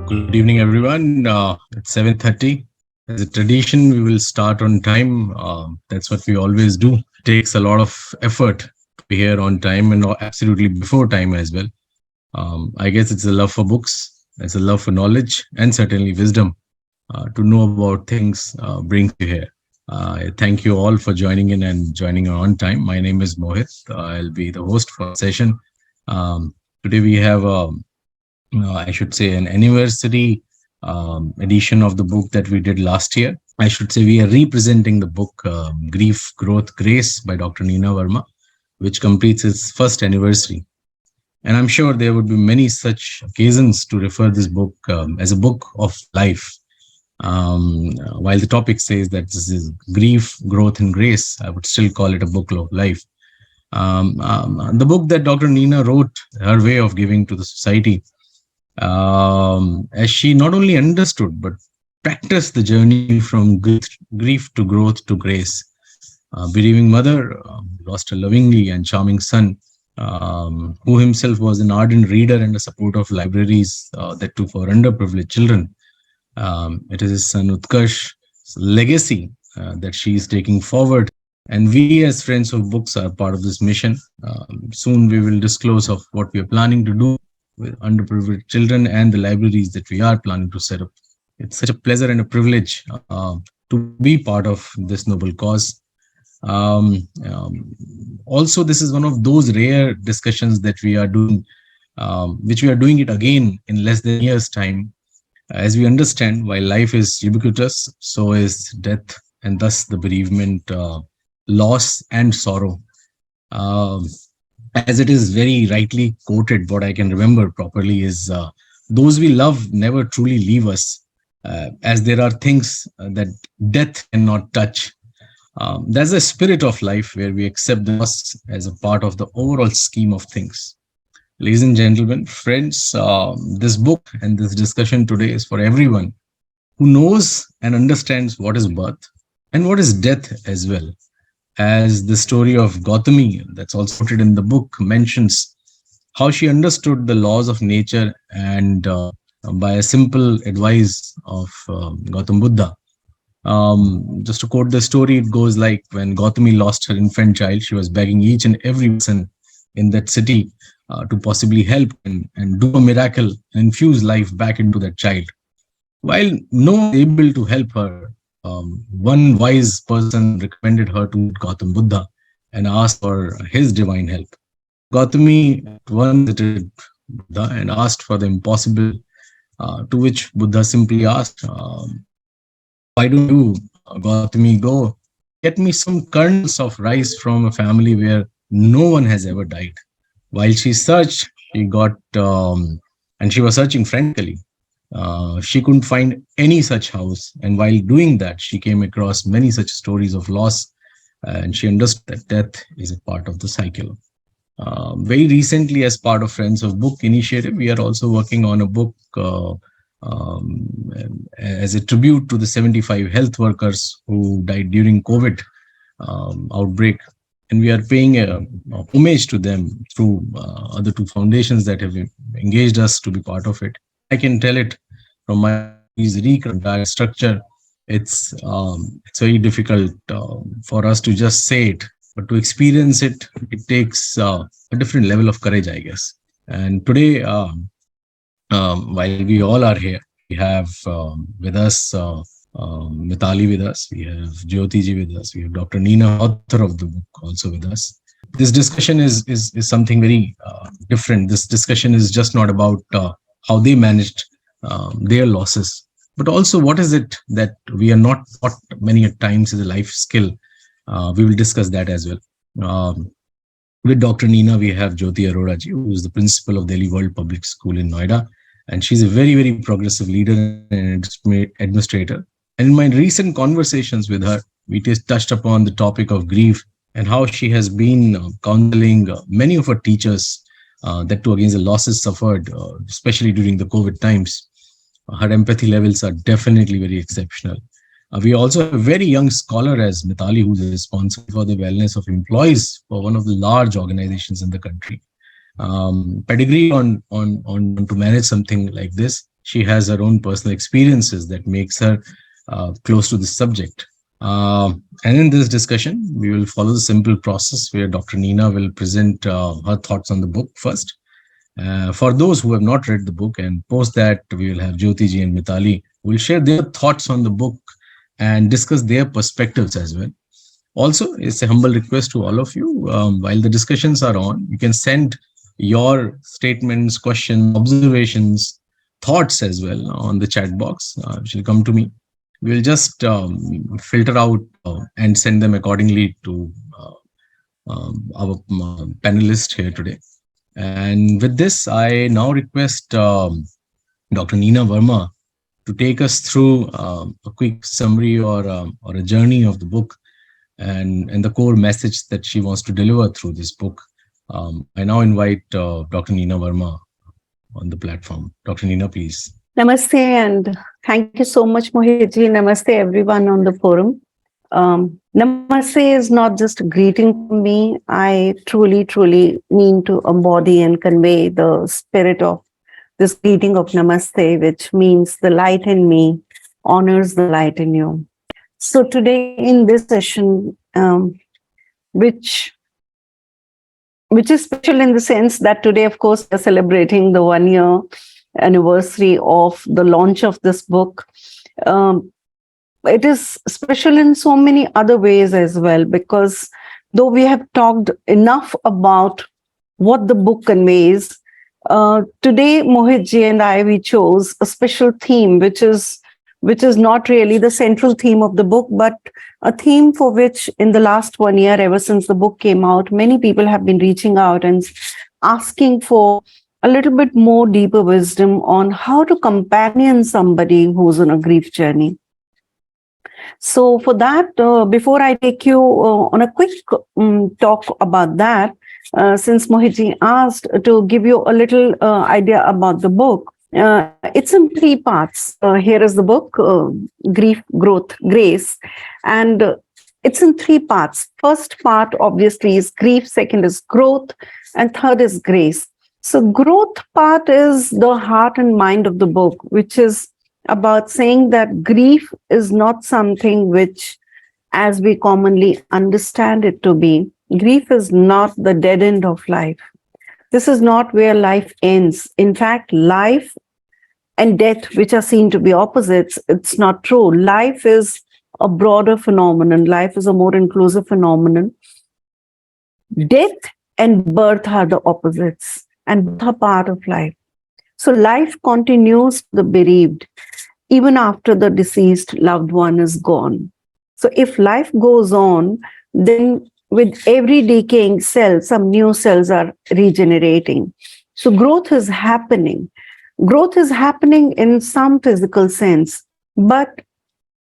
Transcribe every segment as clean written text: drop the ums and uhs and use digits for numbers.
Good evening, everyone. It's 7:30. As a tradition, we will start on time. That's what we always do. It takes a lot of effort to be here on time and absolutely before time as well. I guess it's a love for books, it's a love for knowledge, and certainly wisdom to know about things brings you here. Thank you all for joining in and joining on time. My name is Mohit. I'll be the host for the session. Today we have I should say, an anniversary edition of the book that we did last year. I should say we are representing the book Grief, Growth, Grace by Dr. Neena Verma, which completes its first anniversary. And I'm sure there would be many such occasions to refer this book as a book of life. While the topic says that this is grief, growth, and grace, I would still call it a book of life. The book that Dr. Neena wrote, her way of giving to the society, as she not only understood but practiced the journey from grief to growth to grace. Bereaving mother lost a lovingly and charming son, who himself was an ardent reader and a supporter of libraries that too for underprivileged children. It is his son Utkarsh's legacy that she is taking forward. And we as friends of books are part of this mission. Soon we will disclose of what we are planning to do with underprivileged children and the libraries that we are planning to set up. It's such a pleasure and a privilege to be part of this noble cause. Also, this is one of those rare discussions that we are doing, which we are doing it again in less than a year's time. As we understand, while life is ubiquitous, so is death, and thus the bereavement, loss, and sorrow. As it is very rightly quoted, what I can remember properly is those we love never truly leave us, as there are things that death cannot touch. There's a spirit of life where we accept the loss as a part of the overall scheme of things. Ladies and gentlemen, friends, this book and this discussion today is for everyone who knows and understands what is birth and what is death as well. As the story of Gautami, that's also quoted in the book, mentions how she understood the laws of nature and by a simple advice of Gautam Buddha. Just to quote the story, it goes like when Gautami lost her infant child, she was begging each and every person in that city to possibly help and do a miracle and infuse life back into that child. While no one was able to help her, one wise person recommended her to Gautam Buddha and asked for his divine help. Gautami at once visited Buddha and asked for the impossible, to which Buddha simply asked, why don't you, Gautami, go get me some kernels of rice from a family where no one has ever died? While she searched, she got, and she was searching frantically. She couldn't find any such house. And while doing that, she came across many such stories of loss. And she understood that death is a part of the cycle. Very recently, as part of Friends of Book Initiative, we are also working on a book as a tribute to the 75 health workers who died during COVID outbreak. And we are paying a homage to them through other two foundations that have engaged us to be part of it. I can tell it from my entire structure. It's very difficult for us to just say it, but to experience it, it takes a different level of courage, I guess. And today, while we all are here, we have with us Mitali with us, we have Jyoti ji with us, we have Dr. Neena, author of the book, also with us. This discussion is something very different. This discussion is just not about how they managed their losses, but also what is it that we are not taught many a times is a life skill. We will discuss that as well. With Dr. Neena, we have Jyoti Arora ji, who is the principal of Delhi World Public School in Noida, and she's a very, very progressive leader and administrator. And in my recent conversations with her, we just touched upon the topic of grief and how she has been counseling many of her teachers that too against the losses suffered, especially during the COVID times. Her empathy levels are definitely very exceptional. We also have a very young scholar as Mitali, who's responsible for the wellness of employees for one of the large organizations in the country. Pedigree on to manage something like this. she has her own personal experiences that makes her close to this subject. And in this discussion, we will follow the simple process where Dr. Neena will present her thoughts on the book first. For those who have not read the book, and post that, we will have Jyoti ji and Mitali who will share their thoughts on the book and discuss their perspectives as well. Also, it's a humble request to all of you, while the discussions are on, you can send your statements, questions, observations, thoughts as well on the chat box, which will come to me. We'll just filter out and send them accordingly to our panelist here today. And with this, I now request Dr. Neena Verma to take us through a quick summary or a journey of the book and the core message that she wants to deliver through this book. I now invite Dr. Neena Verma on the platform. Dr. Neena, please. Namaste, and thank you so much, Mohitji. Namaste, everyone on the forum. Namaste is not just a greeting from me. I truly mean to embody and convey the spirit of this greeting of Namaste, which means the light in me honors the light in you. So today in this session, which is special in the sense that today, of course, we're celebrating the 1-year anniversary of the launch of this book. It is special in so many other ways as well, because though we have talked enough about what the book conveys, today Mohitji and I, we chose a special theme, which is not really the central theme of the book, but a theme for which in the last 1 year, ever since the book came out, many people have been reaching out and asking for a little bit more deeper wisdom on how to companion somebody who's on a grief journey. So for that, before I take you on a quick talk about that, since Mohitji asked to give you a little idea about the book, it's in 3 parts. Here is the book, Grief, Growth, Grace. And it's in 3 parts. First part, obviously, is grief. Second is growth. And third is grace. So growth part is the heart and mind of the book, which is about saying that grief is not something which, as we commonly understand it to be, grief is not the dead end of life. This is not where life ends. In fact, life and death, which are seen to be opposites, it's not true. Life is a broader phenomenon. Life is a more inclusive phenomenon. Death and birth are the opposites, and both are part of life. So life continues for the bereaved, even after the deceased loved one is gone. So if life goes on, then with every decaying cell, some new cells are regenerating. So growth is happening. Growth is happening in some physical sense. But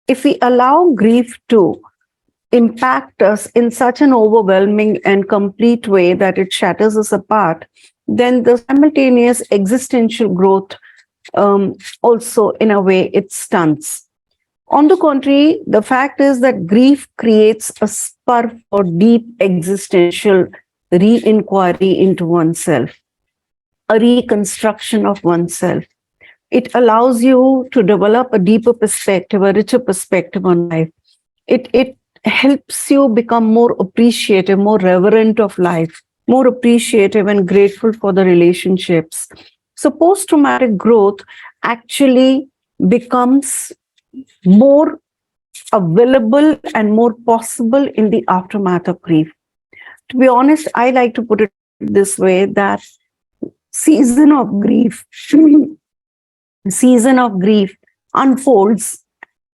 if we allow grief to impact us in such an overwhelming and complete way that it shatters us apart, then the simultaneous existential growth also, in a way, it stunts. On the contrary, the fact is that grief creates a spur for deep existential re-inquiry into oneself, a reconstruction of oneself. It allows you to develop a deeper perspective, a richer perspective on life. It helps you become more appreciative, more reverent of life, more appreciative and grateful for the relationships. So post-traumatic growth actually becomes more available and more possible in the aftermath of grief. To be honest, I like to put it this way, that season of grief unfolds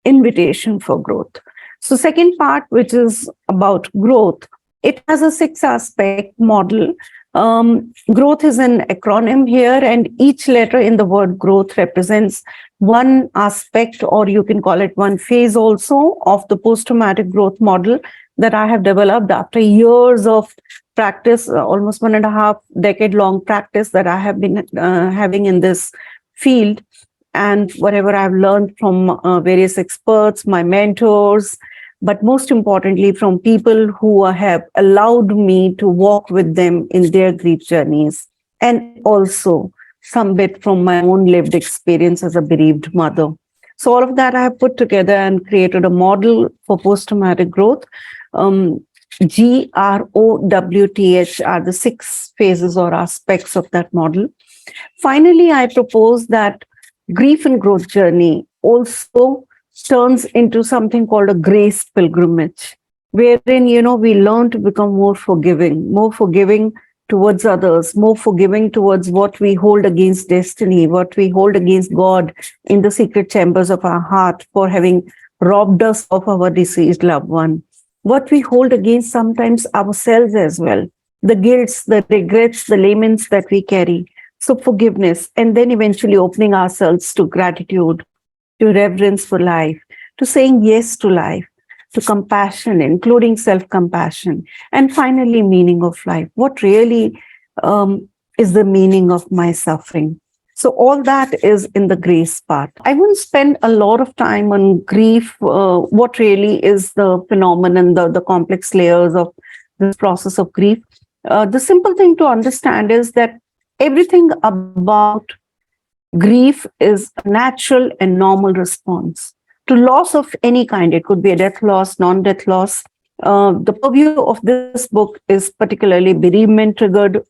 invitation for growth. So second part, which is about growth, it has a 6-aspect model. Growth is an acronym here, and each letter in the word growth represents one aspect, or you can call it one phase also, of the post-traumatic growth model that I have developed after years of practice, almost 1.5 decade long practice that I have been having in this field, and whatever I've learned from various experts, my mentors, but most importantly from people who have allowed me to walk with them in their grief journeys, and also some bit from my own lived experience as a bereaved mother. So all of that I have put together and created a model for post-traumatic growth. Um, GROWTH are the 6 phases or aspects of that model. Finally, I propose that grief and growth journey also turns into something called a grace pilgrimage, wherein, we learn to become more forgiving towards others, more forgiving towards what we hold against destiny, what we hold against God in the secret chambers of our heart for having robbed us of our deceased loved one, what we hold against sometimes ourselves as well, the guilts, the regrets, the laments that we carry. So forgiveness, and then eventually opening ourselves to gratitude, to reverence for life, to saying yes to life, to compassion, including self-compassion, and finally, meaning of life. What really is the meaning of my suffering? So all that is in the grace part. I won't spend a lot of time on grief, what really is the phenomenon, the complex layers of this process of grief. The simple thing to understand is that everything about grief is a natural and normal response to loss of any kind. It could be a death loss, non-death loss. The purview of this book is particularly bereavement triggered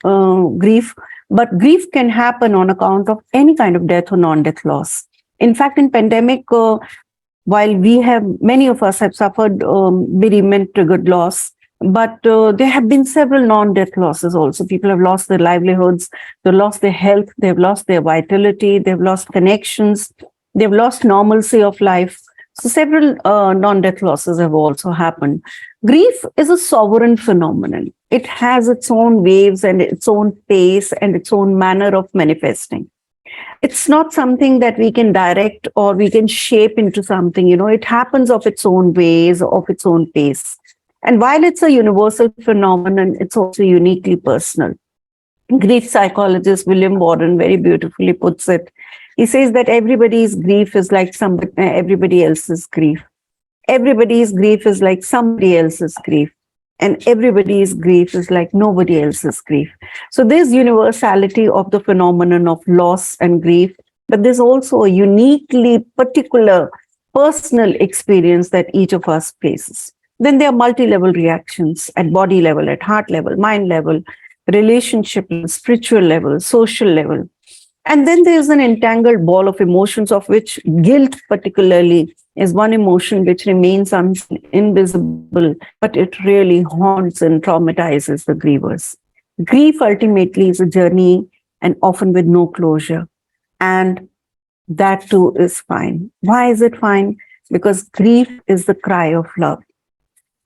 grief, but grief can happen on account of any kind of death or non-death loss. In fact, in pandemic, while many of us have suffered bereavement triggered loss, but there have been several non-death losses also. People have lost their livelihoods, they've lost their health, they've lost their vitality, they've lost connections, they've lost normalcy of life. So several non-death losses have also happened. Grief is a sovereign phenomenon. It has its own waves and its own pace and its own manner of manifesting. It's not something that we can direct or we can shape into something. It happens of its own ways, of its own pace. And while it's a universal phenomenon, it's also uniquely personal. Grief psychologist William Warren very beautifully puts it. He says that everybody's grief is like everybody else's grief. Everybody's grief is like somebody else's grief. And everybody's grief is like nobody else's grief. So there's universality of the phenomenon of loss and grief, but there's also a uniquely particular personal experience that each of us faces. Then there are multi-level reactions at body level, at heart level, mind level, relationship level, spiritual level, social level. And then there's an entangled ball of emotions, of which guilt particularly is one emotion which remains invisible, but it really haunts and traumatizes the grievers. Grief ultimately is a journey and often with no closure. And that too is fine. Why is it fine? Because grief is the cry of love.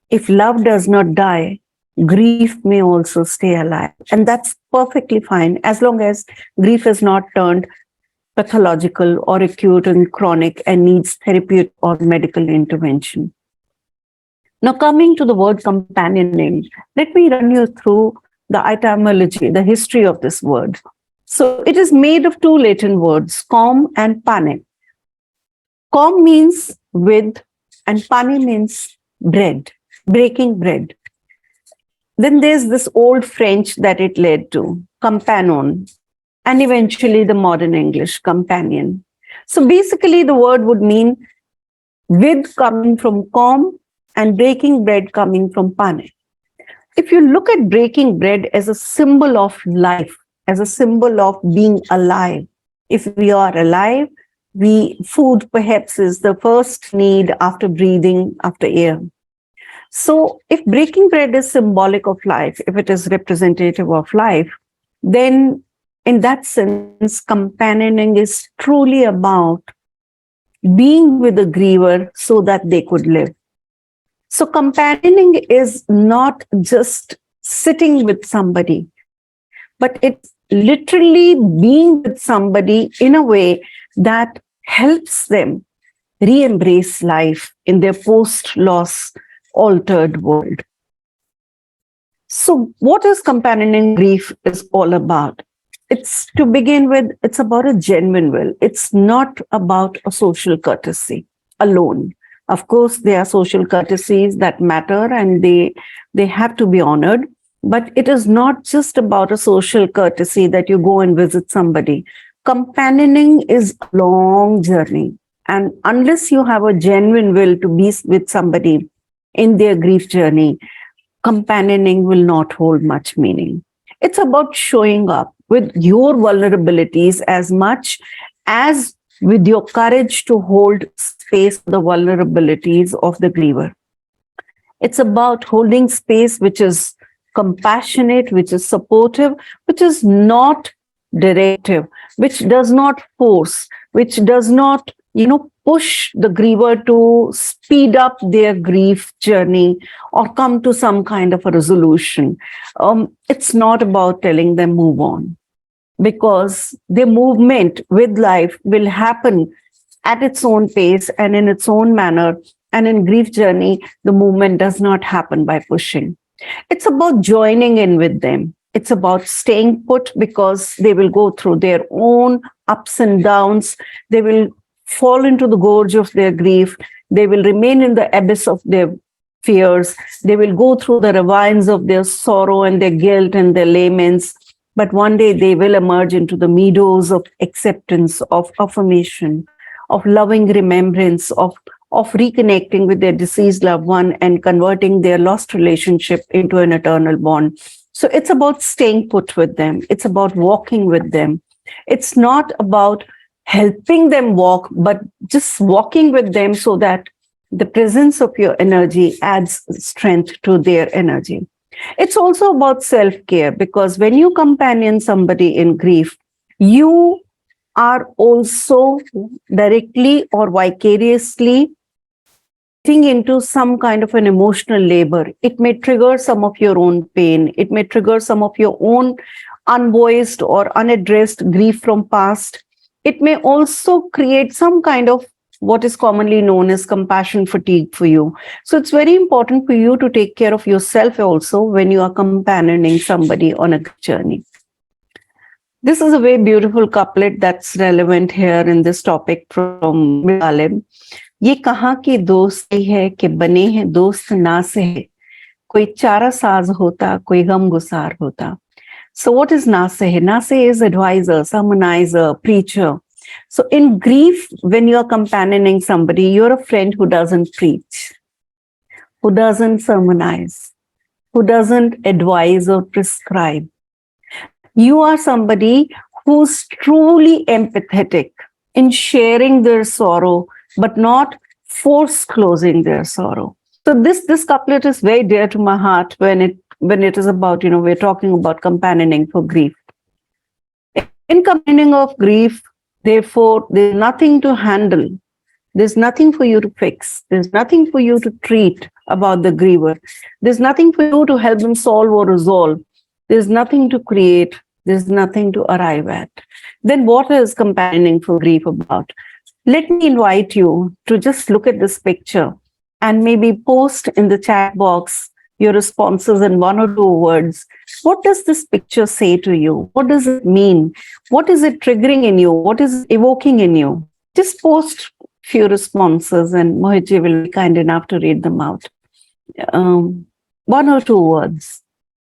If love does not die, grief may also stay alive. And that's perfectly fine as long as grief is not turned pathological or acute and chronic and needs therapeutic or medical intervention. Now, coming to the word companioning, let me run you through the etymology, the history of this word. So it is made of 2 Latin words, com and pane. Com means with, and pane means bread, breaking bread. Then there's this old French that it led to, compagnon, and eventually the modern English, companion. So basically the word would mean with coming from com and breaking bread coming from pane. If you look at breaking bread as a symbol of life, as a symbol of being alive, if we are alive, food perhaps is the first need after breathing, after air. So if breaking bread is symbolic of life, if it is representative of life, then in that sense, companioning is truly about being with the griever so that they could live. So companioning is not just sitting with somebody, but it's literally being with somebody in a way that helps them re-embrace life in their post-loss altered world. So what is companioning grief is all about? It's, to begin with, it's about a genuine will. It's not about a social courtesy alone. Of course, there are social courtesies that matter and they have to be honored. But it is not just about a social courtesy that you go and visit somebody. Companioning is a long journey. And unless you have a genuine will to be with somebody in their grief journey, companioning will not hold much meaning. It's about showing up with your vulnerabilities as much as with your courage to hold space for the vulnerabilities of the griever. It's about holding space which is compassionate, which is supportive, which is not directive, which does not force, which does not, push the griever to speed up their grief journey or come to some kind of a resolution. It's not about telling them move on, because the movement with life will happen at its own pace and in its own manner. And in grief journey, the movement does not happen by pushing. It's about joining in with them. It's about staying put, because they will go through their own ups and downs. They will fall into the gorge of their grief. They will remain in the abyss of their fears. They will go through the ravines of their sorrow and their guilt and their laments. But one day they will emerge into the meadows of acceptance, of affirmation, of loving remembrance, of reconnecting with their deceased loved one and converting their lost relationship into an eternal bond. So it's about staying put with them. It's about walking with them. It's not about helping them walk, but just walking with them so that the presence of your energy adds strength to their energy. It's also about self-care, because when you companion somebody in grief, you are also directly or vicariously getting into some kind of an emotional labor. It may trigger some of your own pain. It may trigger some of your own unvoiced or unaddressed grief from past. It may also create some kind of what is commonly known as compassion fatigue for you. So it's very important for you to take care of yourself also when you are companioning somebody on a journey. This is a very beautiful couplet that's relevant here in this topic from Mitali. ये कहाँ की दोस्ती है कि बने हैं दोस्त ना से है, कोई चारा साज होता, कोई गम गुसार होता. So what is Nasehe? Nasehe is advisor, sermonizer, preacher. So in grief, when you're companioning somebody, you're a friend who doesn't preach, who doesn't sermonize, who doesn't advise or prescribe. You are somebody who's truly empathetic in sharing their sorrow, but not force closing their sorrow. So this couplet is very dear to my heart when it is about, we're talking about companioning for grief. In companioning of grief, therefore, there's nothing to handle. There's nothing for you to fix. There's nothing for you to treat about the griever. There's nothing for you to help them solve or resolve. There's nothing to create. There's nothing to arrive at. Then what is companioning for grief about? Let me invite you to just look at this picture and maybe post in the chat box your responses in one or two words. What does this picture say to you? What does it mean? What is it triggering in you? What is it evoking in you? Just post few responses and Mohitji will be kind enough to read them out. One or two words.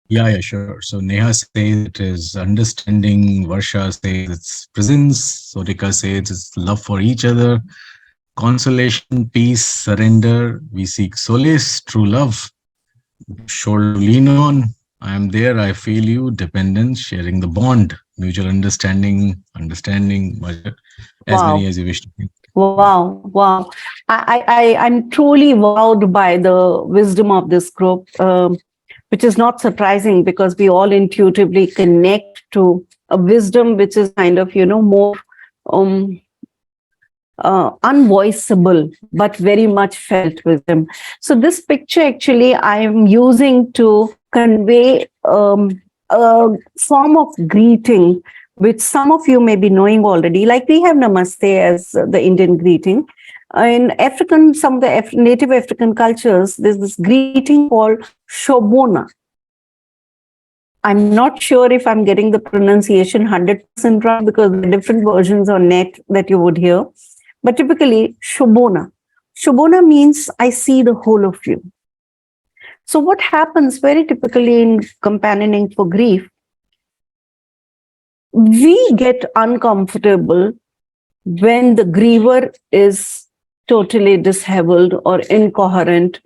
Yeah, sure. So Neha says it is understanding. Varsha says it's presence. Sorika says it's love for each other. Consolation, peace, surrender. We seek solace, true love. Shoulder to lean on. I am there. I feel you. Dependence, sharing the bond. Mutual understanding, as Wow. many as you wish to think. Wow. I'm truly wowed by the wisdom of this group. Which is not surprising because we all intuitively connect to a wisdom which is kind of, more unvoiceable, but very much felt wisdom. So this picture actually I am using to convey a form of greeting, which some of you may be knowing already. Like we have Namaste as the Indian greeting. In African, some of the native African cultures, there's this greeting called Shobona. I'm not sure if I'm getting the pronunciation 100% right because there are different versions on net that you would hear. But typically, Shobona. Shobona means I see the whole of you. So what happens very typically in companioning for grief, we get uncomfortable when the griever is totally disheveled or incoherent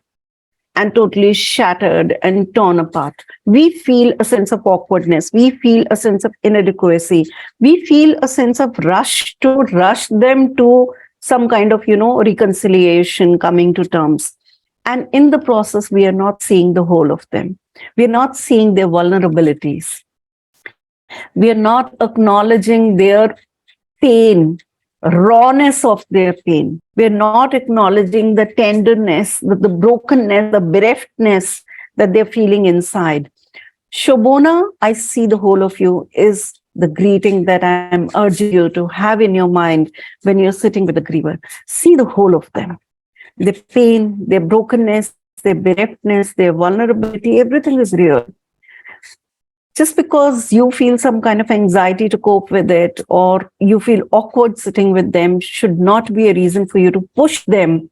and totally shattered and torn apart. We feel a sense of awkwardness. We feel a sense of inadequacy. We feel a sense of rush to rush them to some kind of, reconciliation, coming to terms. And in the process, we are not seeing the whole of them. We are not seeing their vulnerabilities. We are not acknowledging their pain, rawness of their pain. We're not acknowledging the tenderness, the brokenness, the bereftness that they're feeling inside. Shobona, I see the whole of you, is the greeting that I'm urging you to have in your mind when you're sitting with the griever. See the whole of them. Their pain, their brokenness, their bereftness, their vulnerability, everything is real. Just because you feel some kind of anxiety to cope with it, or you feel awkward sitting with them, should not be a reason for you to push them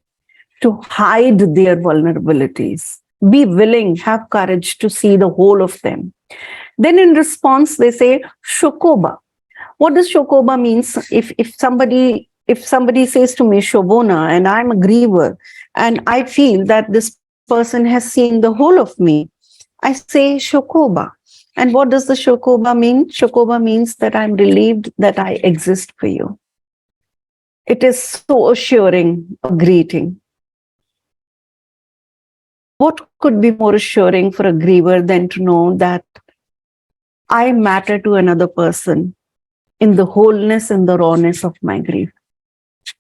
to hide their vulnerabilities. Be willing, have courage to see the whole of them. Then in response, they say shokoba. What does shokoba means? If somebody says to me Shobona and I'm a griever and I feel that this person has seen the whole of me, I say shokoba. And what does the shokoba mean? Shokoba means that I'm relieved that I exist for you. It is so assuring a greeting. What could be more assuring for a griever than to know that I matter to another person in the wholeness and the rawness of my grief?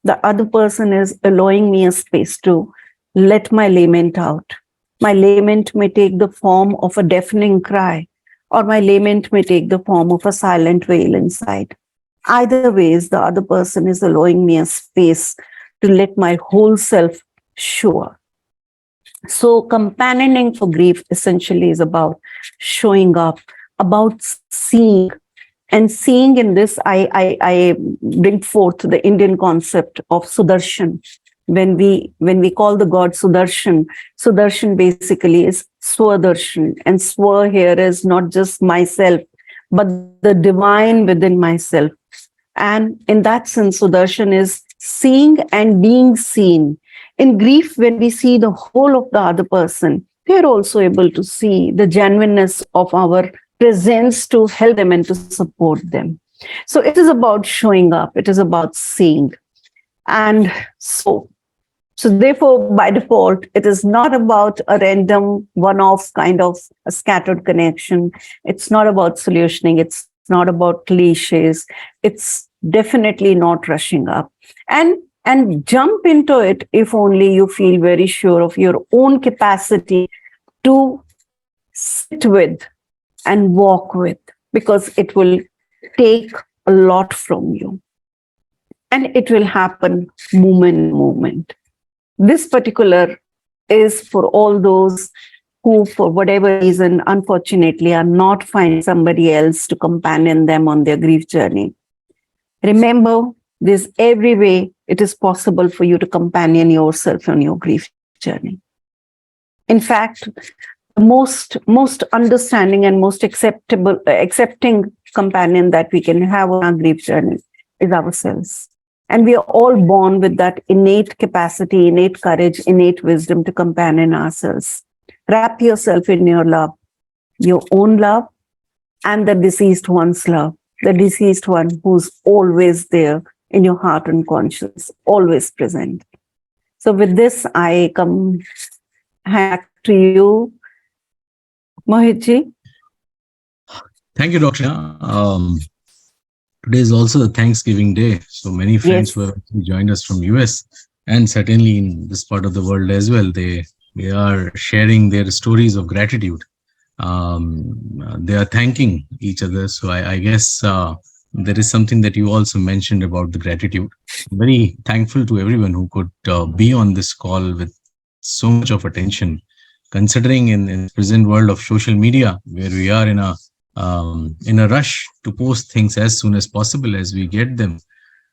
The other person is allowing me a space to let my lament out. My lament may take the form of a deafening cry, or my lament may take the form of a silent wail inside. Either ways, the other person is allowing me a space to let my whole self show up. So companioning for grief essentially is about showing up, about seeing. And seeing in this, I bring forth the Indian concept of Sudarshan. When we call the god Sudarshan, Sudarshan basically is Swadarshan. And Swa here is not just myself, but the divine within myself. And in that sense, Sudarshan is seeing and being seen. In grief, when we see the whole of the other person, we are also able to see the genuineness of our presence to help them and to support them. So it is about showing up. It is about seeing. And so therefore, by default, it is not about a random one-off kind of a scattered connection. It's not about solutioning. It's not about cliches. It's definitely not rushing up. And jump into it if only you feel very sure of your own capacity to sit with and walk with, because it will take a lot from you. And it will happen moment. This particular is for all those who, for whatever reason, unfortunately, are not finding somebody else to companion them on their grief journey. Remember, there's every way it is possible for you to companion yourself on your grief journey. In fact, the most understanding and most accepting companion that we can have on our grief journey is ourselves. And we are all born with that innate capacity, innate courage, innate wisdom to companion ourselves. Wrap yourself in your love, your own love, and the deceased one's love, the deceased one who's always there in your heart and conscience, always present. So with this, I come back to you, Mohitji. Thank you, Dr. Today is also the Thanksgiving Day, so many friends who have joined us from US and certainly in this part of the world as well. They are sharing their stories of gratitude. They are thanking each other. So I guess there is something that you also mentioned about the gratitude. I'm very thankful to everyone who could be on this call with so much of attention, considering in the present world of social media, where we are in a rush to post things as soon as possible as we get them.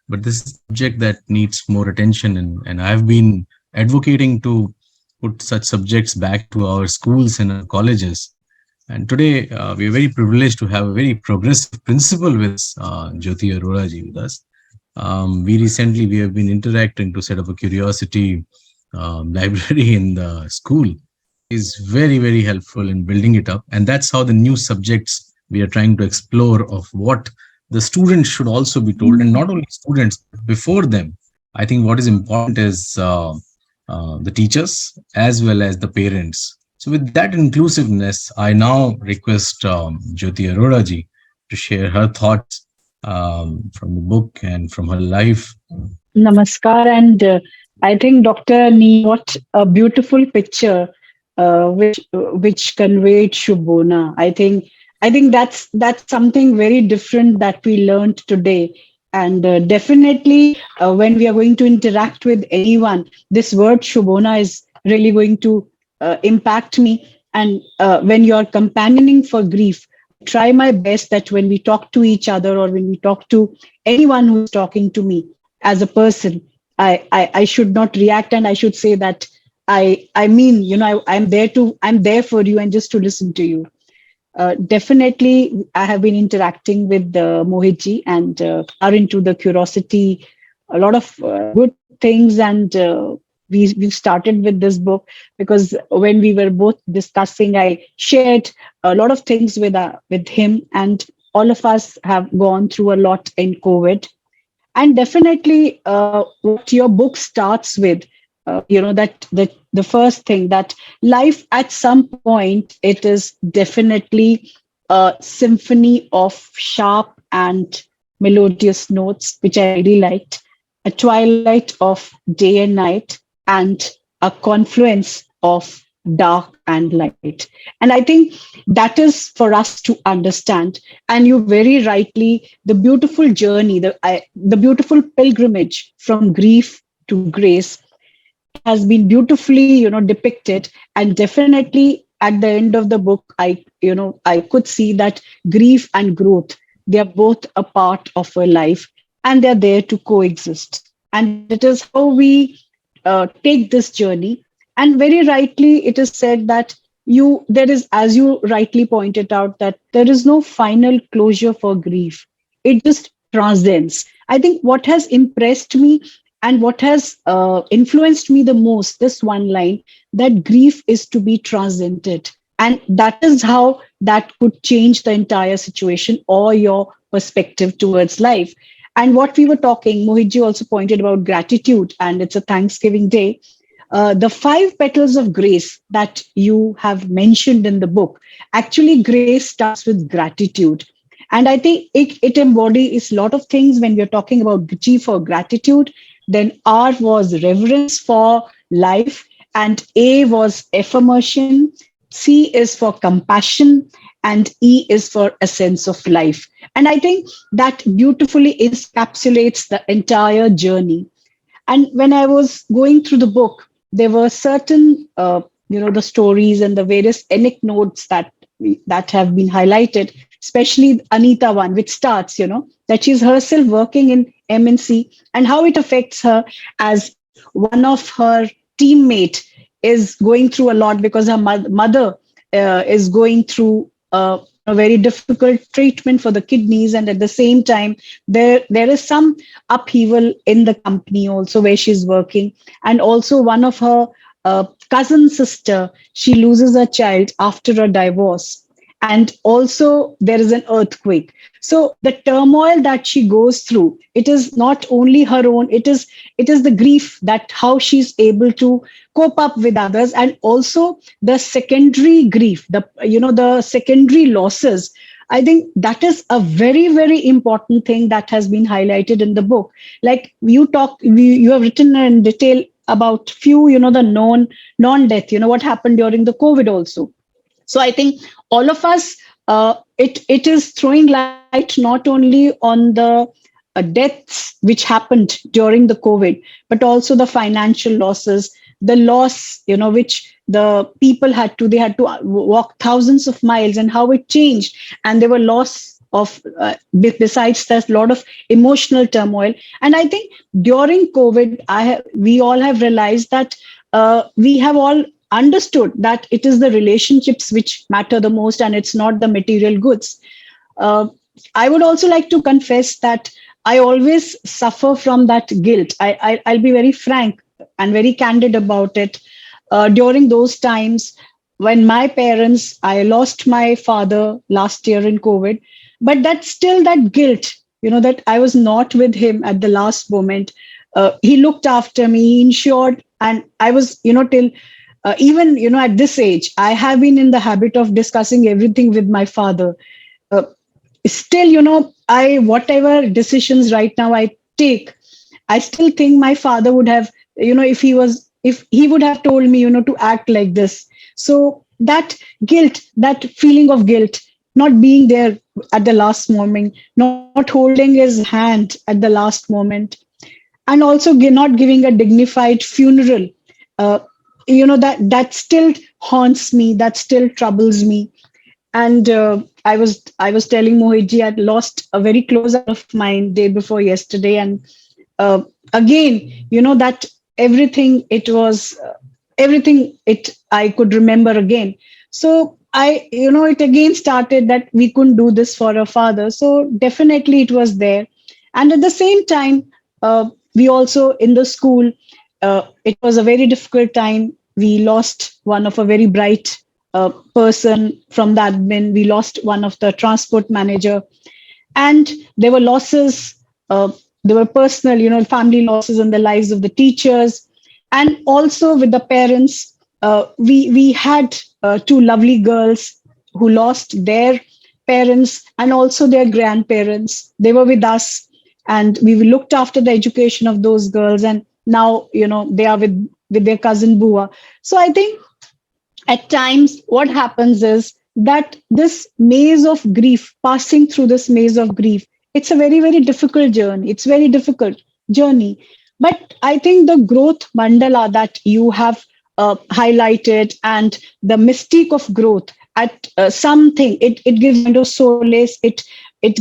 But this is a subject that needs more attention, and I've been advocating to put such subjects back to our schools and our colleges. And today, we are very privileged to have a very progressive principal with us, Jyoti Arora ji with us. We have been interacting to set up a curiosity library in the school. Is very, very helpful in building it up. And that's how the new subjects we are trying to explore of what the students should also be told, and not only students, but before them. I think what is important is the teachers as well as the parents. So, with that inclusiveness, I now request Jyoti Arora ji to share her thoughts from the book and from her life. Namaskar, and I think Dr. Nee, what a beautiful picture, which conveyed Shubona. I think that's something very different that we learned today, and definitely when we are going to interact with anyone, this word Shubona is really going to impact me. And when you're companioning for grief, try my best that when we talk to each other or when we talk to anyone who is talking to me as a person, I should not react, and I should say that I mean, I'm there for you and just to listen to you. Definitely, I have been interacting with Mohitji and are into the curiosity, a lot of good things, and we started with this book because when we were both discussing, I shared a lot of things with him, and all of us have gone through a lot in COVID. And definitely what your book starts with, that the first thing, that life at some point, it is definitely a symphony of sharp and melodious notes, which I really liked, a twilight of day and night, and a confluence of dark and light. And I think that is for us to understand. And you very rightly, the beautiful journey, the beautiful pilgrimage from grief to grace, it has been beautifully, depicted. And definitely at the end of the book, I could see that grief and growth, they are both a part of our life, and they're there to coexist. And it is how we take this journey. And very rightly, it is said that there is, as you rightly pointed out, that there is no final closure for grief. It just transcends. I think what has impressed me and what has influenced me the most, this one line, that grief is to be transcended. And that is how that could change the entire situation or your perspective towards life. And what we were talking, Mohitji also pointed about gratitude, and it's a Thanksgiving Day. The five petals of grace that you have mentioned in the book, actually, grace starts with gratitude. And I think it embodies a lot of things when we're talking about G for gratitude. Then R was reverence for life, and A was affirmation, C is for compassion, and E is for a sense of life. And I think that beautifully encapsulates the entire journey. And when I was going through the book, there were certain, the stories and the various anecdotes that have been highlighted, especially Anita one, which starts, that she's herself working in MNC and how it affects her as one of her teammate is going through a lot because her mother is going through a very difficult treatment for the kidneys, and at the same time there is some upheaval in the company also where she's working. And also one of her cousin sister, she loses a child after a divorce, and also there is an earthquake. So the turmoil that she goes through, it is not only her own, it is the grief, that how she's able to cope up with others, and also the secondary grief, the secondary losses. I think that is a very, very important thing that has been highlighted in the book. Like you have written in detail about few, the non-death, what happened during the COVID also. So I think all of us, it is throwing light not only on the deaths which happened during the COVID, but also the financial losses, the loss, which the people they had to walk thousands of miles, and how it changed. And there were loss of, besides that, a lot of emotional turmoil. And I think during COVID, we all have realized that we have all understood that it is the relationships which matter the most, and it's not the material goods. uh, I would also like to confess that I always suffer from that guilt. I'll be very frank and very candid about it. During those times when my parents, I lost my father last year in COVID, but that's still that guilt, that I was not with him at the last moment. He looked after me, he ensured, and I was, till even, at this age, I have been in the habit of discussing everything with my father. Uh, Still, I whatever decisions right now I take, I still think my father would have, if he would have told me, to act like this. So that guilt, that feeling of guilt, not being there at the last moment, not holding his hand at the last moment, and also not giving a dignified funeral, uh, that still haunts me, that still troubles me. And I was telling Mohitji, I'd lost a very close of mine day before yesterday, and uh, again, that everything it was, everything it I could remember again. So it again started that we couldn't do this for our father. So definitely it was there, and at the same time, we also in the school, it was a very difficult time. We lost one of a very bright person from the admin. We lost one of the transport manager, and there were losses. There were personal, family losses in the lives of the teachers, and also with the parents. We had two lovely girls who lost their parents and also their grandparents. They were with us, and we looked after the education of those girls. And now, they are with their cousin Bua. So I think at times what happens is that this maze of grief, passing through this maze of grief, it's a very, very difficult journey. It's very difficult journey. But I think the growth mandala that you have highlighted, and the mystique of growth at something, it gives you solace, it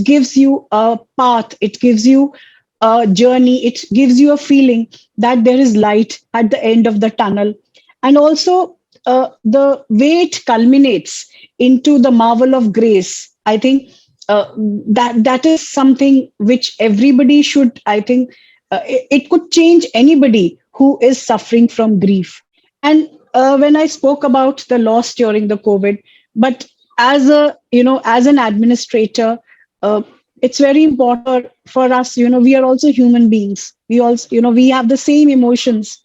gives you a path, it gives you a journey, it gives you a feeling that there is light at the end of the tunnel. And also, the way it culminates into the marvel of grace, I think that is something which everybody should, I think, it could change anybody who is suffering from grief. And when I spoke about the loss during the COVID, but as an administrator, uh, it's very important for us. We are also human beings. We also, we have the same emotions.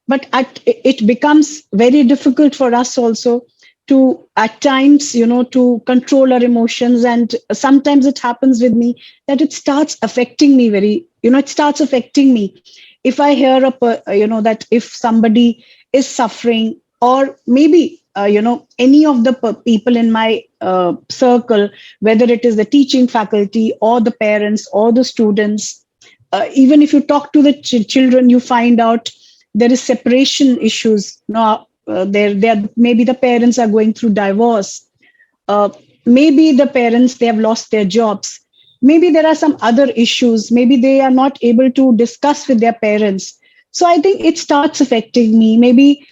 But it becomes very difficult for us also to at times, to control our emotions. And sometimes it happens with me that it starts affecting me it starts affecting me if I hear that if somebody is suffering, or maybe any of the people in my circle, whether it is the teaching faculty or the parents or the students, even if you talk to the children, you find out there is separation issues. Now, there maybe the parents are going through divorce. Maybe the parents, they have lost their jobs. Maybe there are some other issues. Maybe they are not able to discuss with their parents. So I think it starts affecting me. Maybe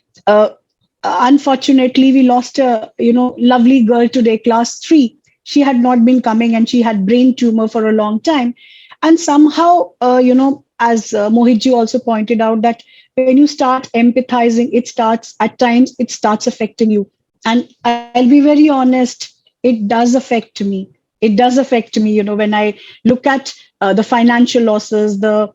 unfortunately, we lost a lovely girl today, class 3. She had not been coming, and she had brain tumor for a long time. And somehow, as Mohitji also pointed out, that when you start empathizing, it starts affecting you. And I'll be very honest, it does affect me. It does affect me, when I look at the financial losses, the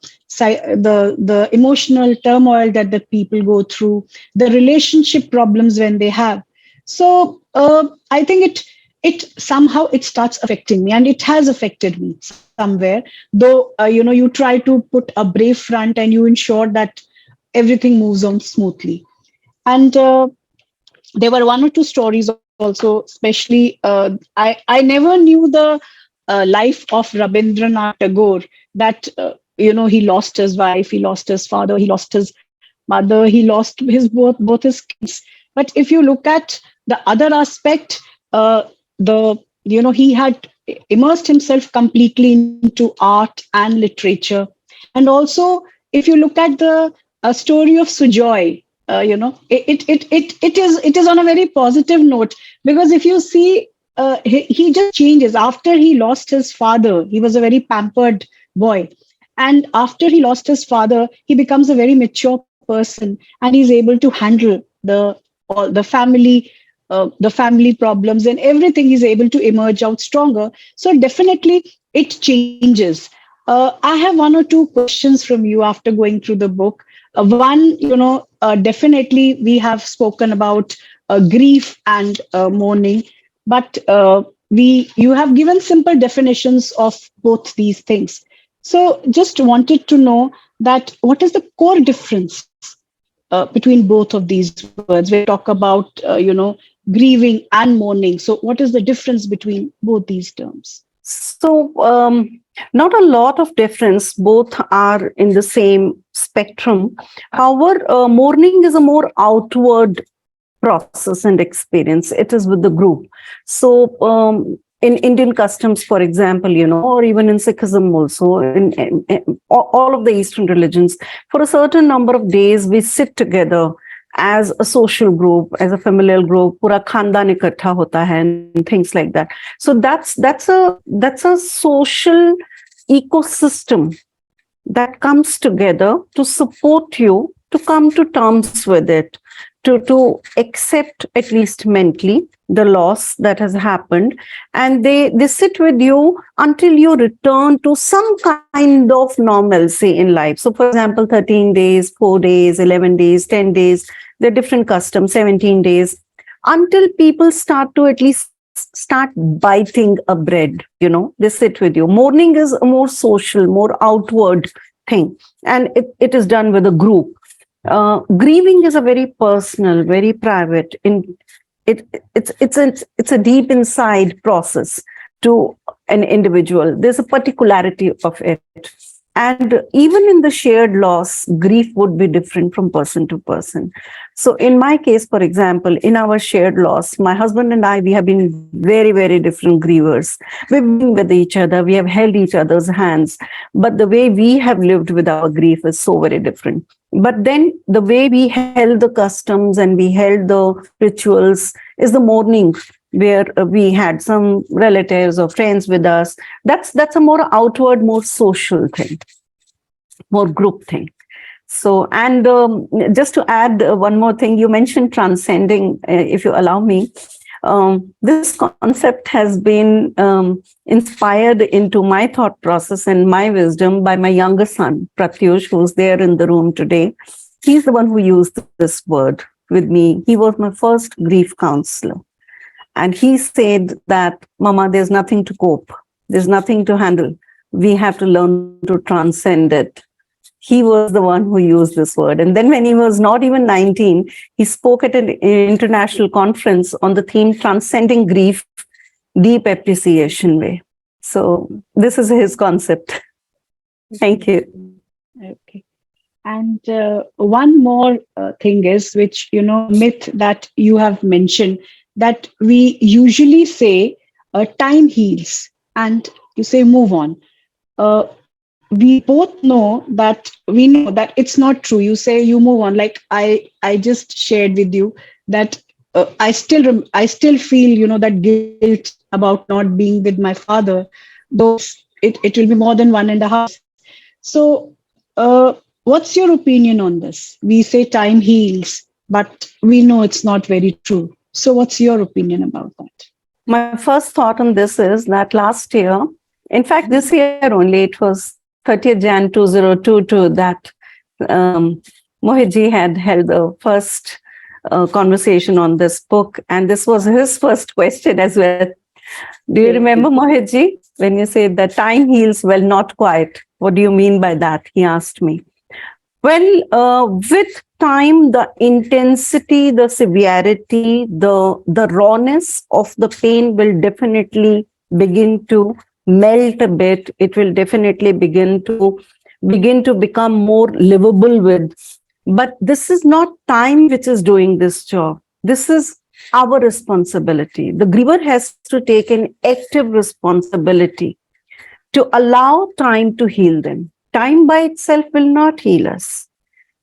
emotional turmoil that the people go through, the relationship problems when they have. So I think it somehow it starts affecting me, and it has affected me somewhere. Though you try to put a brave front, and you ensure that everything moves on smoothly. And there were one or two stories also, especially I never knew the life of Rabindranath Tagore, that he lost his wife, he lost his father, he lost his mother, he lost his both his kids. But if you look at the other aspect, the he had immersed himself completely into art and literature. And also, if you look at the story of Sujoy, It is on a very positive note, because if you see, he just changes after he lost his father. He was a very pampered boy, and after he lost his father, he becomes a very mature person, and he's able to handle the family problems and everything. He's able to emerge out stronger. So definitely it changes. I have one or two questions from you after going through the book. One, definitely we have spoken about grief and mourning, but you have given simple definitions of both these things. So just wanted to know that what is the core difference between both of these words when we talk about grieving and mourning? So what is the difference between both these terms? So, not a lot of difference. Both are in the same spectrum. However, mourning is a more outward process and experience. It is with the group. So, in Indian customs, for example, or even in Sikhism also, in all of the Eastern religions, for a certain number of days, we sit together as a social group, as a familial group, pura khandan ikattha hota hai, and things like that. So that's a social ecosystem that comes together to support you to come to terms with it, to accept, at least mentally, the loss that has happened, and they sit with you until you return to some kind of normalcy in life. So for example, 13 days, 4 days, 11 days, 10 days, there are different customs, 17 days, until people start to at least start biting a bread. They sit with you. Mourning is a more social, more outward thing, and it is done with a group. Grieving is a very personal, very private. It's a deep inside process to an individual. There's a particularity of it, and even in the shared loss, grief would be different from person to person. So, in my case, for example, in our shared loss, my husband and I, we have been very, very different grievers. We've been with each other, we have held each other's hands, but the way we have lived with our grief is so very different. But then the way we held the customs and we held the rituals is the mourning, where we had some relatives or friends with us. That's a more outward, more social thing, more group thing. So, and just to add one more thing, you mentioned transcending, if you allow me. This concept has been inspired into my thought process and my wisdom by my younger son, Pratyush, who's there in the room today. He's the one who used this word with me. He was my first grief counselor. And he said that, Mama, there's nothing to cope. There's nothing to handle. We have to learn to transcend it. He was the one who used this word. And then when he was not even 19, he spoke at an international conference on the theme Transcending Grief, Deep Appreciation Way. So this is his concept. Thank you. Okay. And one more thing is, which, myth that you have mentioned, that we usually say time heals, and you say move on. We both know that it's not true. You say you move on. Like I just shared with you that I still feel, that guilt about not being with my father, though it will be more than 1.5. So what's your opinion on this? We say time heals, but we know it's not very true. So what's your opinion about that? My first thought on this is that last year, in fact, this year only, it was 30th Jan 2022 that Mohitji had held the first conversation on this book. And this was his first question as well. Do you remember, Mohitji, when you said that time heals? Well, not quite. What do you mean by that? He asked me. Well, with time, the intensity, the severity, the rawness of the pain will definitely begin to melt a bit. It will definitely begin to become more livable with. But this is not time which is doing this job. This is our responsibility. The griever has to take an active responsibility to allow time to heal them. Time by itself will not heal us.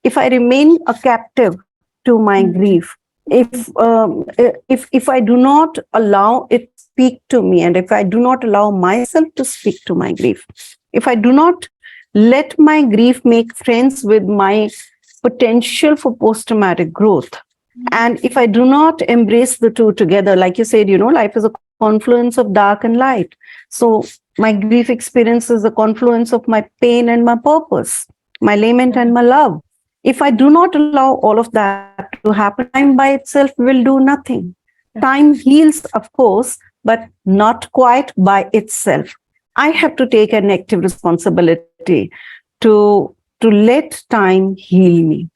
If I remain a captive to my grief, if I do not allow it to speak to me, and if I do not allow myself to speak to my grief, if I do not let my grief make friends with my potential for post-traumatic growth, and if I do not embrace the two together, like you said, life is a confluence of dark and light. So my grief experience is a confluence of my pain and my purpose, my lament and my love. If I do not allow all of that to happen, time by itself will do nothing. Time heals, of course, but not quite by itself. I have to take an active responsibility to let time heal me.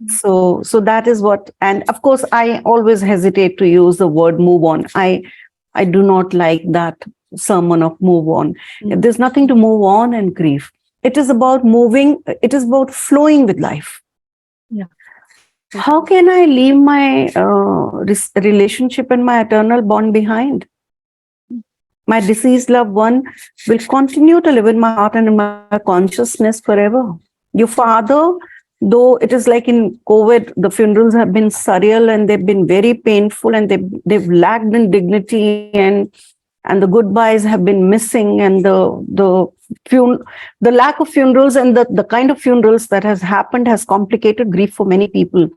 So that is what, and of course, I always hesitate to use the word move on. I do not like that sermon of move on. There's nothing to move on in grief. It is about moving, it is about flowing with life. Yeah. How can I leave my relationship and my eternal bond behind? My deceased loved one will continue to live in my heart and in my consciousness forever. Your father, though it is like in COVID, the funerals have been surreal and they've been very painful, and they've lacked in dignity, and the goodbyes have been missing, and the lack of funerals and the kind of funerals that has happened has complicated grief for many people.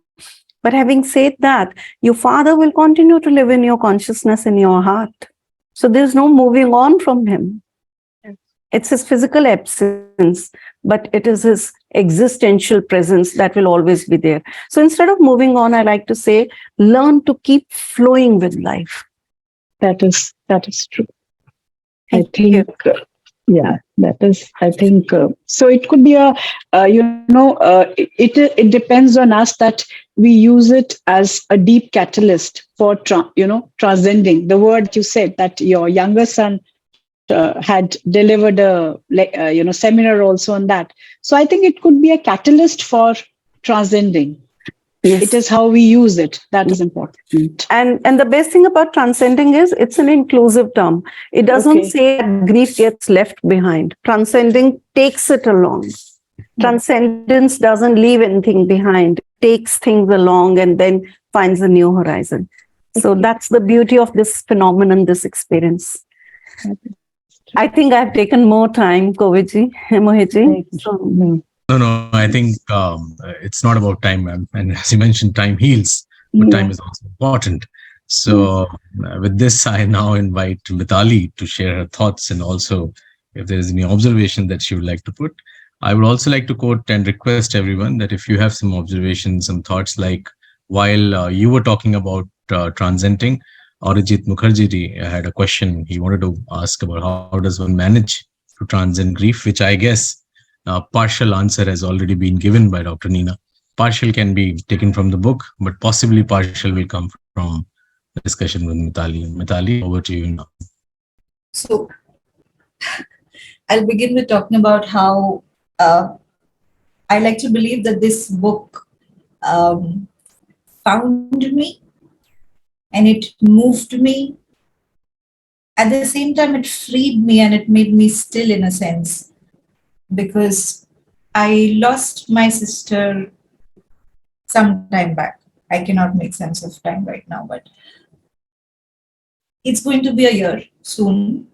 But having said that, your father will continue to live in your consciousness, in your heart. So there's no moving on from him. It's his physical absence, but it is his existential presence that will always be there. So instead of moving on, I like to say, learn to keep flowing with life. That is true. Thank I think, yeah, that is, I think, so it could be it depends on us that we use it as a deep catalyst for, transcending. The word you said that your younger son had delivered a, seminar also on that. So I think it could be a catalyst for transcending. Yes. It is how we use it that is important. And the best thing about transcending is it's an inclusive term. It doesn't say that grief gets left behind. Transcending takes it along. Transcendence doesn't leave anything behind. It takes things along and then finds a new horizon. So that's the beauty of this phenomenon, this experience. I think I've taken more time, Mohitji. No, I think it's not about time, ma'am. And as you mentioned, time heals, but time is also important. So with this, I now invite Mitali to share her thoughts, and also if there is any observation that she would like to put. I would also like to quote and request everyone that if you have some observations, some thoughts, like while you were talking about transcending, Arijit Mukherjee had a question he wanted to ask about how does one manage to transcend grief, which I guess partial answer has already been given by Dr. Neena. Partial can be taken from the book, but possibly partial will come from the discussion with Mitali. Mitali, over to you now. So I'll begin with talking about how I like to believe that this book found me and it moved me. At the same time, it freed me and it made me still, in a sense, because I lost my sister some time back. I cannot make sense of time right now, but it's going to be a year soon.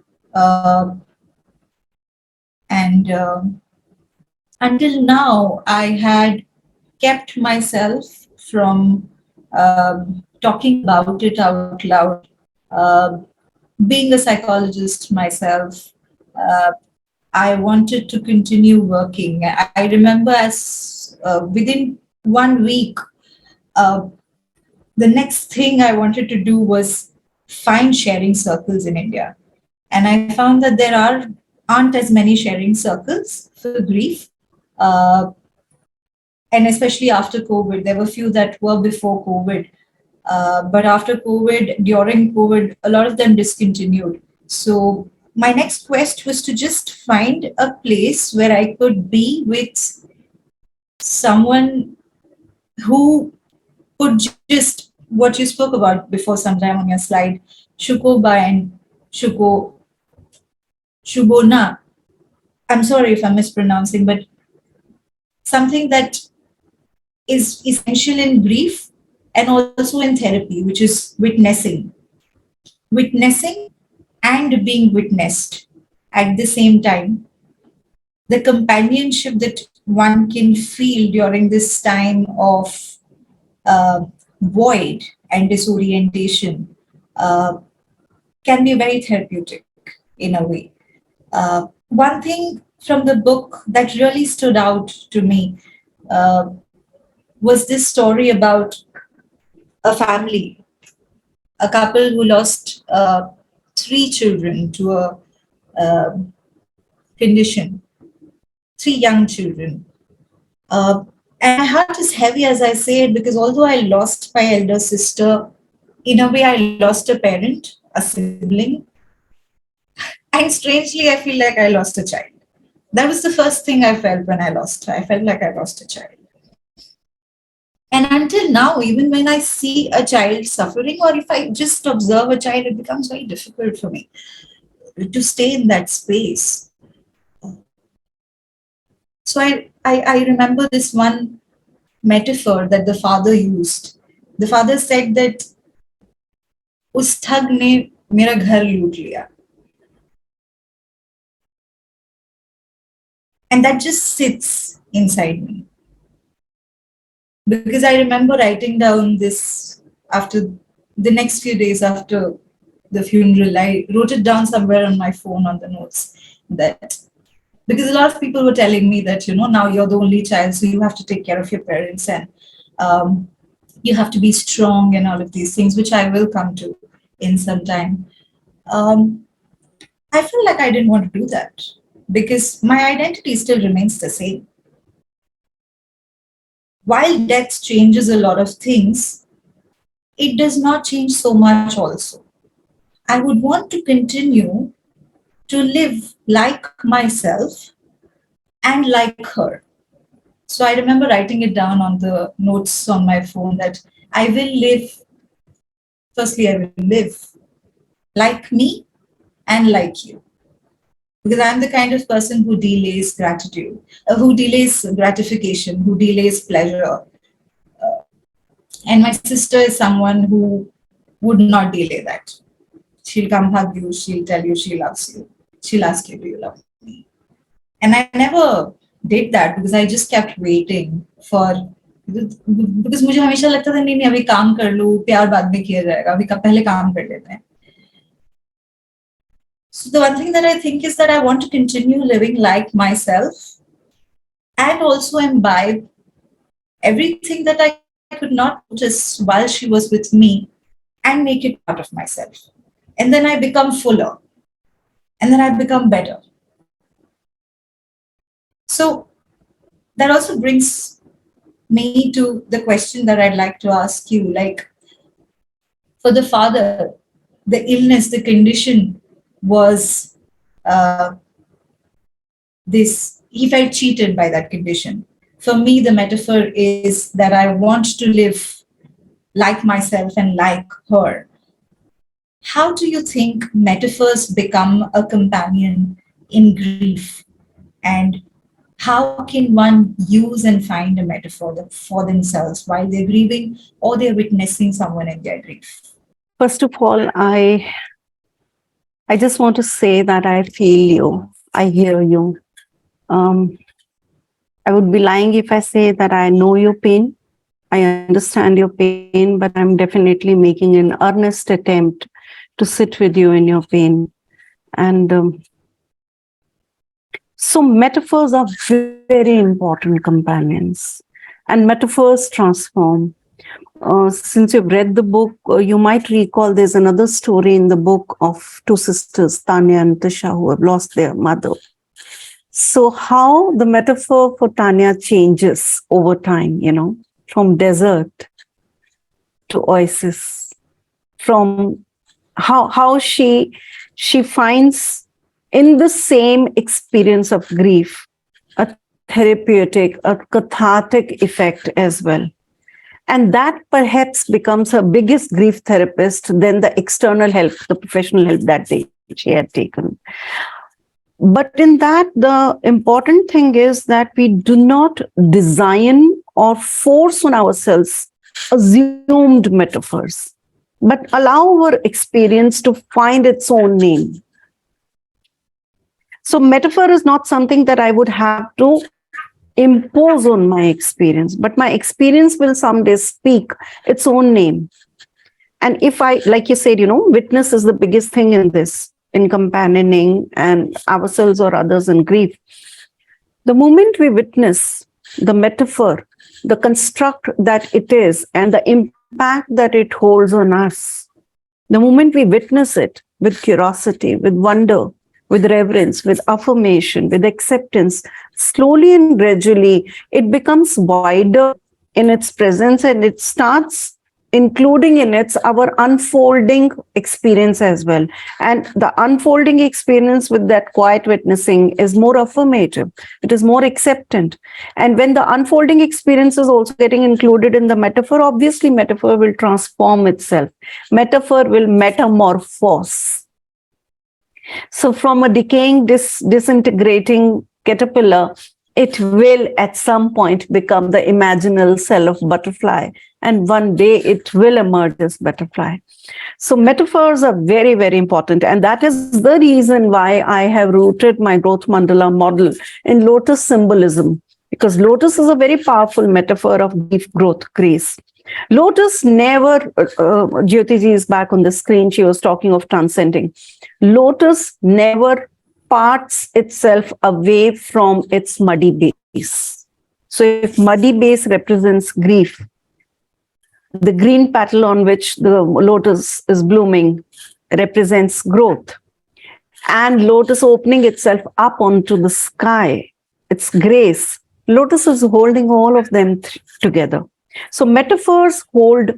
And until now, I had kept myself from talking about it out loud. Being a psychologist myself, I wanted to continue working. I remember as within 1 week, the next thing I wanted to do was find sharing circles in India. And I found that there aren't as many sharing circles for grief. And especially after COVID, there were few that were before COVID. But after COVID, during COVID, a lot of them discontinued. So my next quest was to just find a place where I could be with someone who could just, what you spoke about before sometime on your slide, Shukoba and Shubona. I'm sorry if I'm mispronouncing, but something that is essential in grief and also in therapy, which is witnessing. Witnessing and being witnessed at the same time. The companionship that one can feel during this time of void and disorientation can be very therapeutic in a way. One thing from the book that really stood out to me uh, was this story about a family, a couple who lost 3 children to a uh, condition, 3 young children. Uh, and my heart is heavy as I say it because although I lost my elder sister, in a way I lost a parent, a sibling, and strangely I feel like I lost a child. That was the first thing I felt when I lost her. I felt like I lost a child. And until now, even when I see a child suffering, or if I just observe a child, it becomes very difficult for me to stay in that space. So I remember this one metaphor that the father used. The father said that उस ठग ने मेरा घर लूट लिया. And that just sits inside me. Because I remember writing down this after the next few days after the funeral. I wrote it down somewhere on my phone on the notes that because a lot of people were telling me that, now you're the only child, so you have to take care of your parents and you have to be strong and all of these things, which I will come to in some time. I felt like I didn't want to do that because my identity still remains the same. While death changes a lot of things, it does not change so much also. I would want to continue to live like myself and like her. So I remember writing it down on the notes on my phone that I will live, firstly, I will live like me and like you. Because I'm the kind of person who delays gratitude, who delays gratification, who delays pleasure. And my sister is someone who would not delay that. She'll come hug you, she'll tell you she loves you. She'll ask you, do you love me? And I never did that because I just kept waiting for, because मुझे हमेशा लगता था नहीं अभी काम कर लूँ, प्यार बाद में किया जाएगा, अभी पहले काम कर लेते हैं. So the one thing that I think is that I want to continue living like myself and also imbibe everything that I could not notice while she was with me and make it part of myself. And then I become fuller. And then I become better. So that also brings me to the question that I'd like to ask you. Like, for the father, the illness, the condition was this, he felt cheated by that condition. For me, the metaphor is that I want to live like myself and like her. How do you think metaphors become a companion in grief? And how can one use and find a metaphor for themselves while they're grieving or they're witnessing someone in their grief? First of all, I just want to say that I feel you. I hear you. I would be lying if I say that I know your pain. I understand your pain, but I'm definitely making an earnest attempt to sit with you in your pain. And so metaphors are very important companions, and metaphors transform. Since you've read the book, you might recall there's another story in the book of 2 sisters, Tanya and Tisha, who have lost their mother. So how the metaphor for Tanya changes over time, from desert to oasis, from how she finds in the same experience of grief a therapeutic, a cathartic effect as well. And that perhaps becomes her biggest grief therapist than the external help, the professional help that she had taken. But in that, the important thing is that we do not design or force on ourselves assumed metaphors, but allow our experience to find its own name. So metaphor is not something that I would have to impose on my experience, but my experience will someday speak its own name. And if I, like you said, witness is the biggest thing in this, in companioning and ourselves or others in grief. The moment we witness the metaphor, the construct that it is, and the impact that it holds on us, the moment we witness it with curiosity, with wonder, with reverence, with affirmation, with acceptance, slowly and gradually, it becomes wider in its presence, and it starts including in it our unfolding experience as well. And the unfolding experience with that quiet witnessing is more affirmative, it is more acceptant. And when the unfolding experience is also getting included in the metaphor, obviously metaphor will transform itself, metaphor will metamorphose. So from a decaying, disintegrating caterpillar, it will at some point become the imaginal cell of butterfly. And one day it will emerge as butterfly. So metaphors are very, very important. And that is the reason why I have rooted my growth mandala model in lotus symbolism, because lotus is a very powerful metaphor of grief, growth, grace. Lotus never, Jyoti ji is back on the screen, she was talking of transcending. Lotus never parts itself away from its muddy base. So if muddy base represents grief, the green petal on which the lotus is blooming represents growth. And lotus opening itself up onto the sky, it's grace. Lotus is holding all of them together. So metaphors hold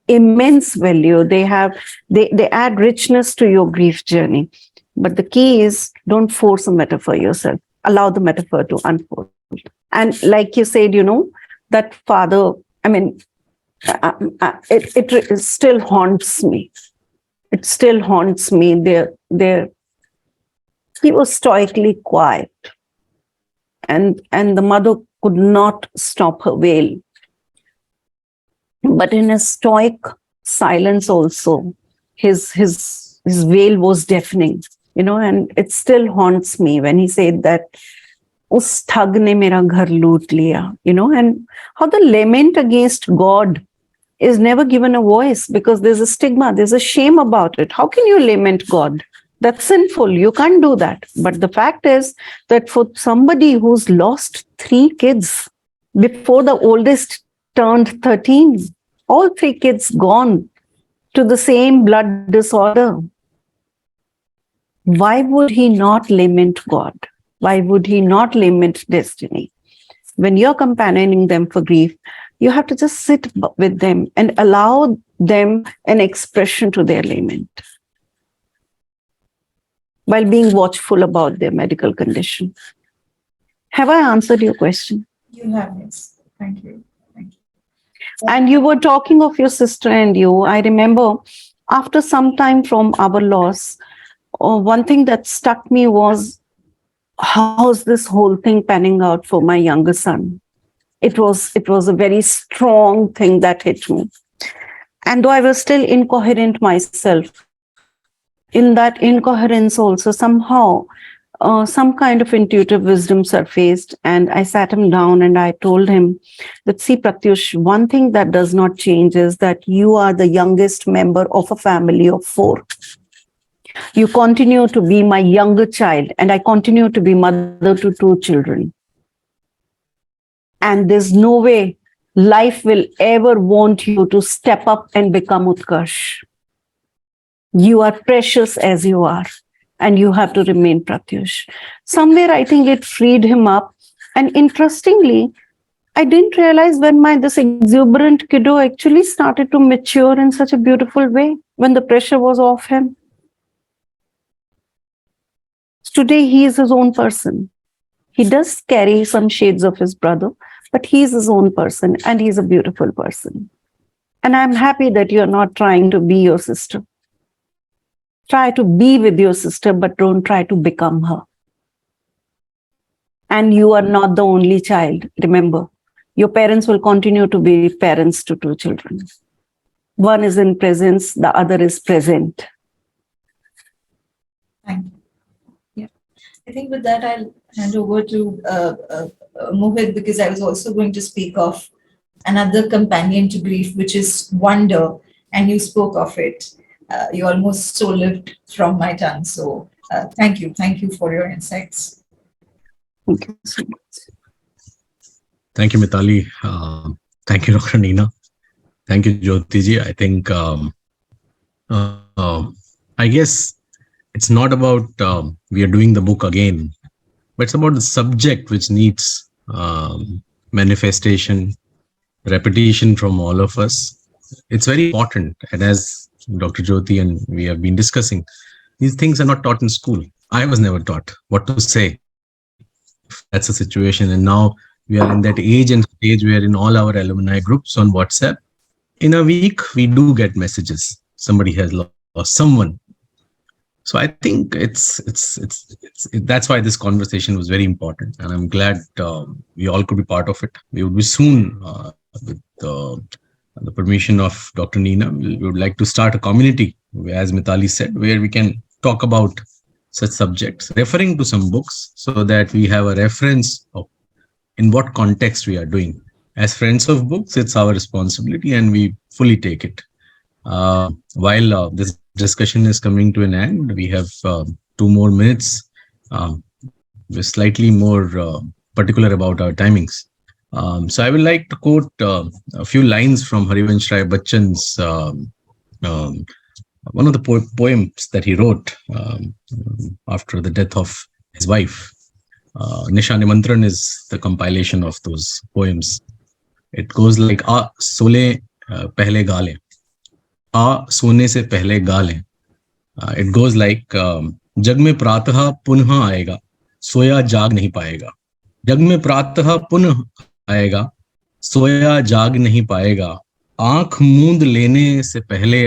immense value. They add richness to your grief journey. But the key is, don't force a metaphor yourself. Allow the metaphor to unfold. And like you said, that father, it still haunts me. It still haunts me. He was stoically quiet. And the mother could not stop her wail. But in a stoic silence also, his wail was deafening, and it still haunts me when he said that, "Us thug ne mera ghar loot liya," and how the lament against God is never given a voice because there's a stigma, there's a shame about it. How can you lament God? That's sinful. You can't do that. But the fact is that for somebody who's lost 3 kids before the oldest turned 13, all 3 kids gone to the same blood disorder, why would he not lament God? Why would he not lament destiny? When you're companioning them for grief, you have to just sit with them and allow them an expression to their lament while being watchful about their medical condition. Have I answered your question? You have, yes. Thank you. Thank you. And you were talking of your sister and you. I remember after some time from our loss, one thing that struck me was, how's this whole thing panning out for my younger son? It was a very strong thing that hit me. And though I was still incoherent myself, in that incoherence also somehow some kind of intuitive wisdom surfaced, and I sat him down and I told him that, see, Pratyush, one thing that does not change is that you are the youngest member of a family of 4. You continue to be my younger child, and I continue to be mother to 2 children. And there's no way life will ever want you to step up and become Utkarsh. You are precious as you are, and you have to remain Pratyush. Somewhere I think it freed him up. And interestingly, I didn't realize when this exuberant kiddo actually started to mature in such a beautiful way when the pressure was off him. Today, he is his own person. He does carry some shades of his brother, but he is his own person, and he's a beautiful person. And I'm happy that you're not trying to be your sister. Try to be with your sister, but don't try to become her. And you are not the only child. Remember, your parents will continue to be parents to two children. One is in presence, the other is present. Thank you. Yeah. I think with that, I'll hand over to Mohit, because I was also going to speak of another companion to grief, which is wonder. And you spoke of it. You almost stole it from my tongue. So thank you. Thank you for your insights. Thank you so much. Thank you, Mitali. Thank you, Dr. Neena. Thank you, Jyoti ji. I think, I guess it's not about we are doing the book again, but it's about the subject which needs manifestation, repetition from all of us. It's very important. And as Dr. Jyoti and we have been discussing, these things are not taught in school. I was never taught what to say. That's a situation. And now we are in that age and stage where in all our alumni groups on WhatsApp, in a week, we do get messages. Somebody has lost someone. So I think that's why this conversation was very important. And I'm glad we all could be part of it. We would be soon, with the permission of Dr. Neena, we would like to start a community, as Mitali said, where we can talk about such subjects, referring to some books so that we have a reference of in what context we are doing. As friends of books, it's our responsibility and we fully take it. While this discussion is coming to an end, we have 2 more minutes. We're slightly more particular about our timings. So I would like to quote a few lines from Harivansh Rai Bachchan's one of the poems that he wrote after the death of his wife. Nisha Nimantran is the compilation of those poems. It goes like, "A sole pehle gale, a sone se pehle gale." It goes like, "जग में प्रातः पुनः आएगा, सोया जाग नहीं पाएगा. जग में प्रातः पुनः आएगा, सोया जाग नहीं पाएगा. आंख मूंद लेने से पहले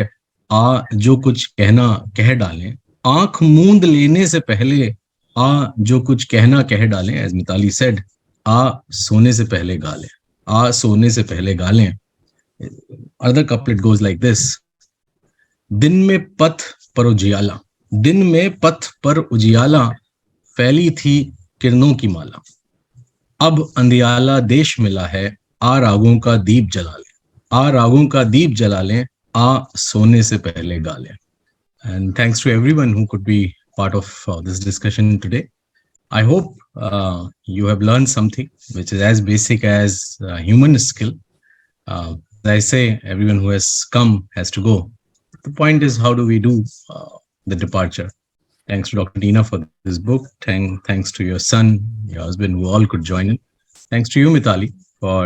आ जो कुछ कहना कह डालें. आंख मूंद लेने से पहले आ जो कुछ कहना कह डालें." As Mitali said, आ सोने से पहले गा लें. आ सोने से पहले गा लें. Other couplet goes like this. दिन में पथ पर उजियाला, दिन में पथ पर उजियाला, फैली थी किरणों की माला. अब अंधियाला देश मिला है, आ रागों का दीप जला लें. आ रागों का दीप जला लें, आ सोने से पहले गा लें. And thanks to everyone who could be part of this discussion today. I hope you have learned something which is as basic as human skill. As I say, everyone who has come has to go. The point is, how do we do the departure? Thanks to Dr. Neena for this book. Thanks to your son, your husband, who all could join in. Thanks to you, Mitali, for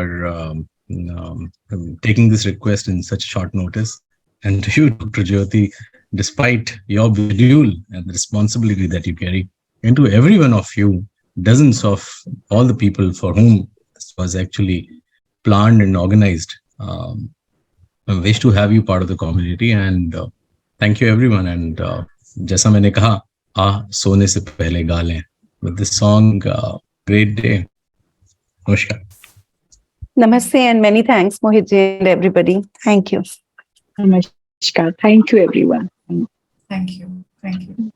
taking this request in such short notice. And to you, Dr. Jyoti, despite your schedule and the responsibility that you carry, and to every one of you, dozens of all the people for whom this was actually planned and organized. I wish to have you part of the community, and thank you everyone. And jaisa maine kaha, sone se pehle ga lein. With this song, great day. Namaskar. Namaste and many thanks, Mohit ji and everybody. Thank you. Namaskar. Thank you, everyone. Thank you. Thank you.